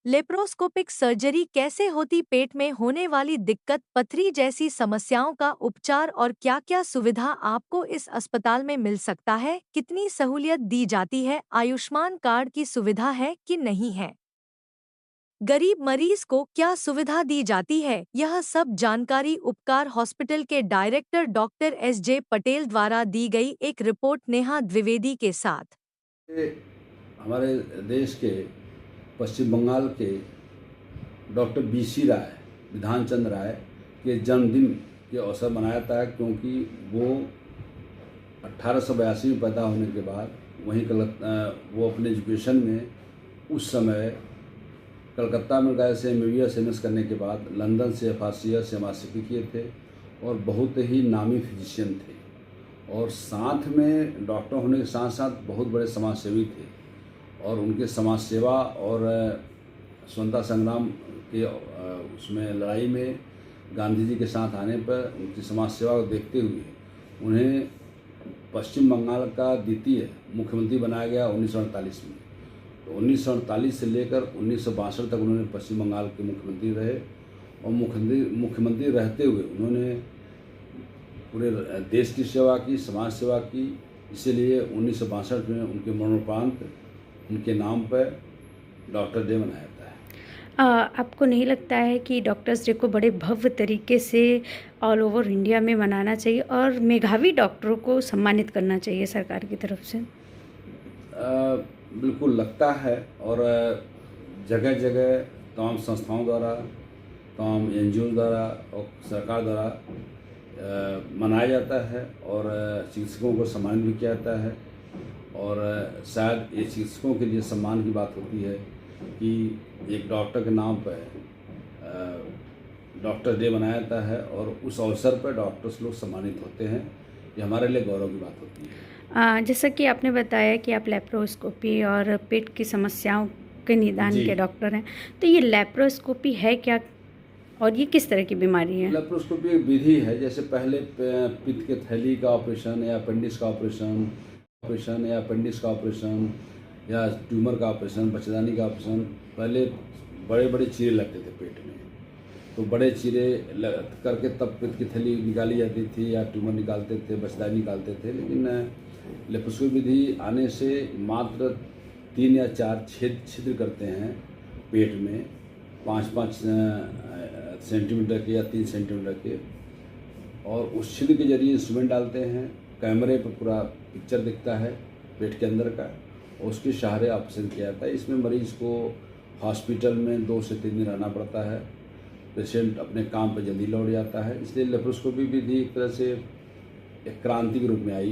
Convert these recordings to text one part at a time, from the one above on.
Laparoscopic surgery कैसे होती? पेट में होने वाली दिक्कत, पथरी जैसी समस्याओं का उपचार और क्या-क्या सुविधा आपको इस अस्पताल में मिल सकता है? कितनी सहूलियत दी जाती है? आयुष्मान कार्ड की सुविधा है कि नहीं है? गरीब मरीज को क्या सुविधा दी जाती है? यह सब जानकारी उपकार हॉस्पिटल के डायरेक्टर डॉक्टर एस.जे. पटेल द्वारा दी गई एक रिपोर्ट नेहा द्विवेदी के साथ। ये हमारे देश के पश्चिम बंगाल के डॉक्टर बीसी राय, विधान चंद्र राय के जन्मदिन के अवसर मनाया जाता है, क्योंकि वो 1882 में पैदा होने के बाद वहीं वो अपने एजुकेशन में उस समय कलकत्ता में गए से MBBS MS करने के बाद लंदन से FRCS से MRCP किए थे और बहुत ही नामी फिजिशियन थे। और साथ में डॉक्टर होने के साथ साथ बहुत बड़े समाज सेवी थे और उनके समाज सेवा और स्वतंत्रता संग्राम के उसमें लड़ाई में गांधी जी के साथ आने पर उनकी समाज सेवा को देखते हुए उन्हें पश्चिम बंगाल का द्वितीय मुख्यमंत्री बनाया गया 1948 में। तो 1948 से लेकर 1962 तक उन्होंने पश्चिम बंगाल के मुख्यमंत्री रहे और मुख्यमंत्री रहते हुए उन्होंने पूरे देश की सेवा की, समाज सेवा की। इसीलिए 1962 में उनके मरणोपरांत उनके नाम पर डॉक्टर डे मनाया जाता है। आपको नहीं लगता है कि डॉक्टर्स डे को बड़े भव्य तरीके से ऑल ओवर इंडिया में मनाना चाहिए और मेधावी डॉक्टरों को सम्मानित करना चाहिए सरकार की तरफ से? बिल्कुल लगता है और जगह जगह तमाम संस्थाओं द्वारा, तमाम NGO द्वारा और सरकार द्वारा मनाया जाता है और चिकित्सकों को सम्मानित भी किया जाता है। और शायद ये चिकित्सकों के लिए सम्मान की बात होती है कि एक डॉक्टर के नाम पर डॉक्टर डे मनाया जाता है और उस अवसर पर डॉक्टर्स लोग सम्मानित होते हैं। ये हमारे लिए गौरव की बात होती है। जैसा कि आपने बताया कि आप लेप्रोस्कोपी और पेट की समस्याओं के निदान के डॉक्टर हैं, तो ये लेप्रोस्कोपी है क्या और ये किस तरह की बीमारी है? लेप्रोस्कोपी एक विधि है, जैसे पहले पित्त के थैली का ऑपरेशन या अपेंडिक्स का ऑपरेशन या ट्यूमर का ऑपरेशन, बच्चेदानी का ऑपरेशन, पहले बड़े बड़े चीरे लगते थे पेट में, तो बड़े चीरे करके तब पित्त की थैली निकाली जाती थी या ट्यूमर निकालते थे, बच्चेदानी निकालते थे। लेकिन लेप्रोस्कोपी विधि आने से मात्र 3 या 4 छिद्र करते हैं पेट में, 5-5 सेंटीमीटर के या 3 सेंटीमीटर के, और उस छिद्र के जरिए इंस्ट्रूमेंट डालते हैं। कैमरे पर पूरा पिक्चर दिखता है पेट के अंदर का और उसके सहारे ऑपरेशन किया जाता है। इसमें मरीज़ को हॉस्पिटल में 2 से 3 दिन रहना पड़ता है। पेशेंट अपने काम पर जल्दी लौट जाता है। इसलिए लेप्रोस्कोपी विधि एक तरह से एक क्रांति के रूप में आई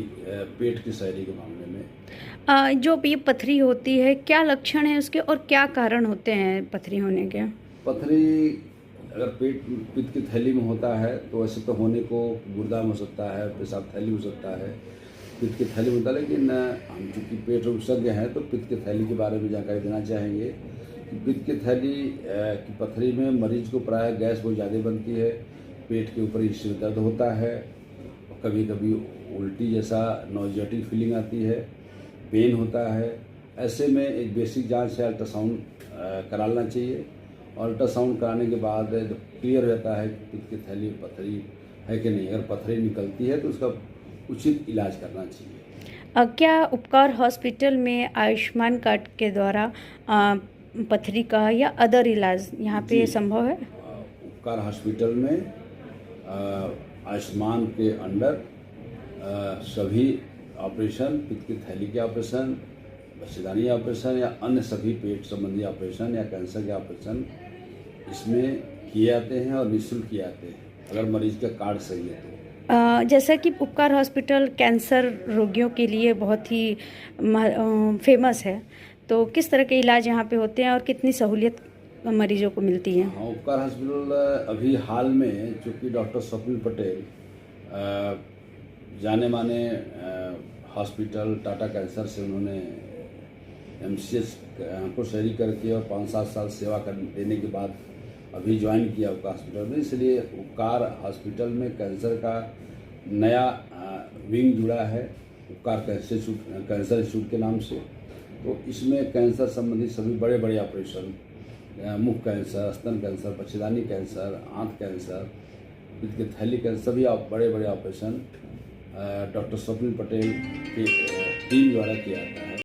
पेट की सर्जरी के मामले में। जो ये पथरी होती है, क्या लक्षण है उसके और क्या कारण होते हैं पथरी होने के? पथरी अगर पित्त की थैली में होता है तो वैसे तो होने को गुर्दा में हो सकता है, पेशाब थैली हो सकता है, पित्त की थैली में होता है। लेकिन हम चूँकि पेट विशेषज्ञ हैं तो पित्त की थैली के बारे में जानकारी देना चाहेंगे कि पित्त की थैली की पथरी में मरीज को प्रायः गैस बहुत ज़्यादा बनती है, पेट के ऊपर हिस्से में दर्द होता है, कभी कभी उल्टी जैसा नॉजियाटिक फीलिंग आती है, पेन होता है। ऐसे में एक बेसिक जांच है, अल्ट्रासाउंड करा लेना चाहिए। अल्ट्रासाउंड कराने के बाद जब क्लियर हो जाता है कि पित्त की थैली पथरी है कि नहीं, अगर पथरी निकलती है तो उसका उचित इलाज करना चाहिए। क्या उपकार हॉस्पिटल में आयुष्मान कार्ड के द्वारा पथरी का या अदर इलाज यहाँ पे संभव है? उपकार हॉस्पिटल में आयुष्मान के अंडर सभी ऑपरेशन, पित्त की थैली के ऑपरेशन, बच्चेदानी ऑपरेशन या अन्य सभी पेट संबंधी ऑपरेशन या कैंसर के ऑपरेशन इसमें किए जाते हैं और निःशुल्क किए जाते हैं अगर मरीज का कार्ड सही है तो। जैसा कि उपकार हॉस्पिटल कैंसर रोगियों के लिए बहुत ही फेमस है, तो किस तरह के इलाज यहाँ पे होते हैं और कितनी सहूलियत मरीजों को मिलती है? हाँ, उपकार हॉस्पिटल अभी हाल में चूँकि डॉक्टर स्वप्निल पटेल जाने माने हॉस्पिटल टाटा कैंसर से उन्होंने MCS को सही करके और 5-7 साल सेवा देने के बाद अभी ज्वाइन किया उपकार हॉस्पिटल में। इसलिए उपकार हॉस्पिटल में कैंसर का नया विंग जुड़ा है, उपकार कैंसर इंस्टीट्यूट के नाम से। तो इसमें कैंसर संबंधी सभी बड़े बड़े ऑपरेशन मुख कैंसर, स्तन कैंसर, बच्चेदानी कैंसर, आंत कैंसर, पित्त की थैली कैंसर, सभी बड़े बड़े ऑपरेशन डॉक्टर स्वप्निल पटेल की टीम द्वारा किया जाता है।